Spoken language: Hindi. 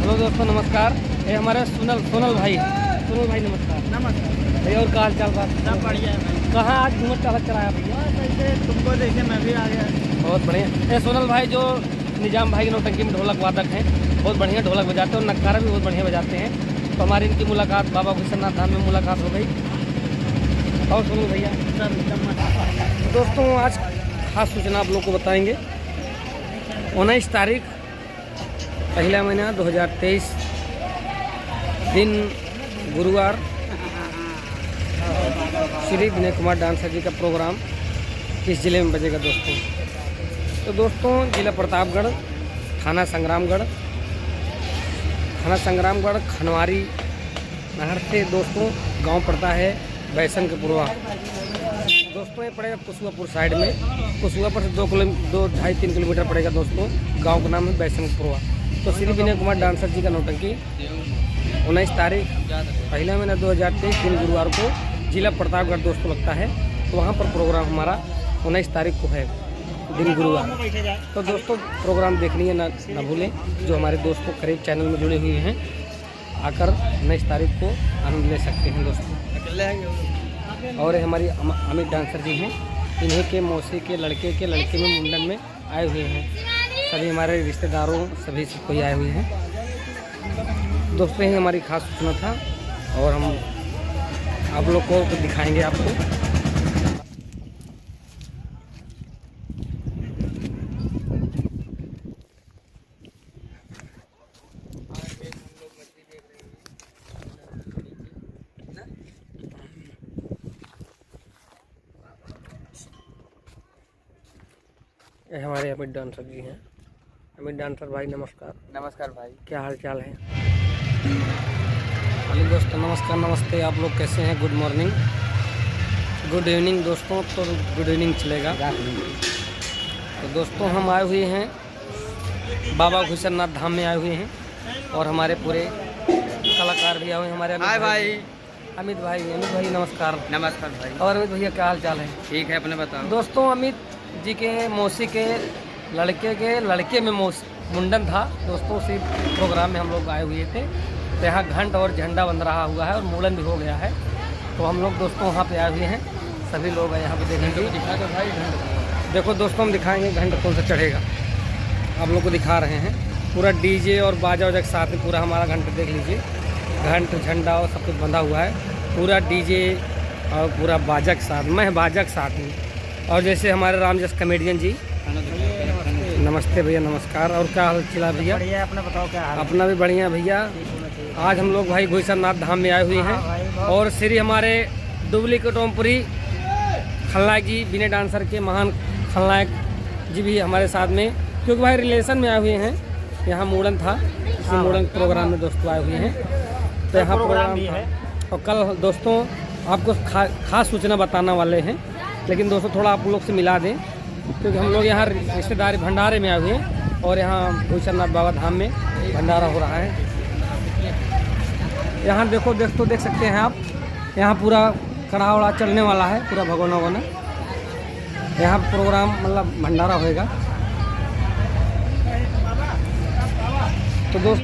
हेलो दोस्तों नमस्कार। ये हमारे सोनल भाई नमस्कार। नमस्कार भैया और का हाल चाल बात सब बढ़िया है भाई। कहाँ आज घूमत चालक चलाया भैया? ऐसे तुमको देखे मैं भी आ गया। बहुत बढ़िया। ये सोनल भाई जो निजाम भाई की नौटंकी में ढोलक वादक हैं, बहुत बढ़िया ढोलक बजाते हैं और नक्कारा भी बहुत बढ़िया बजाते हैं। तो हमारी इनकी मुलाकात बाबा विश्वनाथ धाम में मुलाकात हो गई। और सोनल भैया सब एकदम मस्त। दोस्तों आज खास सूचना आप लोग को बताएंगे। 19 तारीख पहला महीना 2023 दिन गुरुवार श्री विनय कुमार डांसर जी का प्रोग्राम किस ज़िले में बजेगा दोस्तों? तो दोस्तों जिला प्रतापगढ़, थाना संग्रामगढ़ खनवारी नहर से दोस्तों गांव पड़ता है बैसन के पुरवा। दोस्तों ये पड़ेगा कुसुआपुर साइड में। कुसुआपुर से 2.5-3 किलोमीटर पड़ेगा दोस्तों। गांव का नाम है बैसन के पुरवा। तो श्री विनय कुमार डांसर जी का नौटंकी 19 तारीख पहला महीना 2023 दिन गुरुवार को जिला प्रतापगढ़ दोस्तों लगता है। तो वहाँ पर प्रोग्राम हमारा 19 तारीख को है दिन गुरुवार। तो दोस्तों प्रोग्राम देखनी है ना भूलें। जो हमारे दोस्तों करीब चैनल में जुड़े हुए हैं आकर 19 तारीख को आनंद ले सकते हैं दोस्तों। और हमारी अमित डांसर जी हैं, इन्हीं के मौसी के लड़के में मुंडन में आए हुए हैं। सभी हमारे रिश्तेदारों सभी से कोई आए हुए हैं दोस्तों। ही हमारी खास सूचना था और हम आप लोग को दिखाएंगे आपको। ये हमारे अमित डांसर जी हैं। अमित डांसर भाई नमस्कार। नमस्कार भाई। क्या हाल चाल है? हेलो दोस्तों नमस्कार नमस्ते। आप लोग कैसे हैं? गुड मॉर्निंग, गुड इवनिंग दोस्तों। तो गुड इवनिंग चलेगा। तो दोस्तों हम आए हुए हैं बाबा विश्वनाथ धाम में आए हुए हैं और हमारे पूरे कलाकार भी आए हुए हैं। हमारे अमित भाई नमस्कार। नमस्कार भाई। और अमित भैया क्या हाल चाल है? ठीक है, अपने बताओ। दोस्तों अमित जी के मौसी के लड़के में मुंडन था दोस्तों। उसी प्रोग्राम में हम लोग आए हुए थे। तो यहाँ घंट और झंडा बन रहा हुआ है और मुंडन भी हो गया है। तो हम लोग दोस्तों वहाँ पे आए हुए हैं। सभी लोग यहाँ पे देखेंगे। दिखा दो भाई घंट। देखो दोस्तों हम दिखाएंगे घंट कौन सा चढ़ेगा। आप लोग को दिखा रहे हैं पूरा डीजे और बाजा वाजा के साथ में पूरा हमारा घंट देख लीजिए। घंट झंडा और सब कुछ बंधा हुआ है। पूरा डीजे और पूरा बाजा के साथ में बाजा के साथ में। और जैसे हमारे रामजस कॉमेडियन जी नमस्ते भैया नमस्कार। और क्या हाल चाल भैया? बढ़िया, अपना बताओ क्या हाल? अपना भी बढ़िया भैया। आज हम लोग भाई विश्वनाथ धाम में आए हुए हैं और श्री हमारे डुप्लीकेट ओमपुरी खलनायक जी विनय डांसर के महान खलनायक जी भी हमारे साथ में, क्योंकि भाई रिलेशन में आए हुए हैं। यहाँ मुंडन था, इसी मुंडन प्रोग्राम में दोस्तों आए हुए हैं। तो यहाँ प्रोग्राम भी है। और कल दोस्तों आपको खास सूचना बताने वाले हैं, लेकिन दोस्तों थोड़ा आप लोग से मिला दें क्योंकि हम लोग यहाँ रिश्तेदारी भंडारे में आए हुए हैं और यहाँ विश्वनाथ बाबा धाम में भंडारा हो रहा है। यहाँ देखो देख सकते हैं आप। यहाँ पूरा कड़ा वड़ा चलने वाला है, पूरा भगोना वगोना। यहाँ प्रोग्राम मतलब भंडारा होएगा। तो दोस्त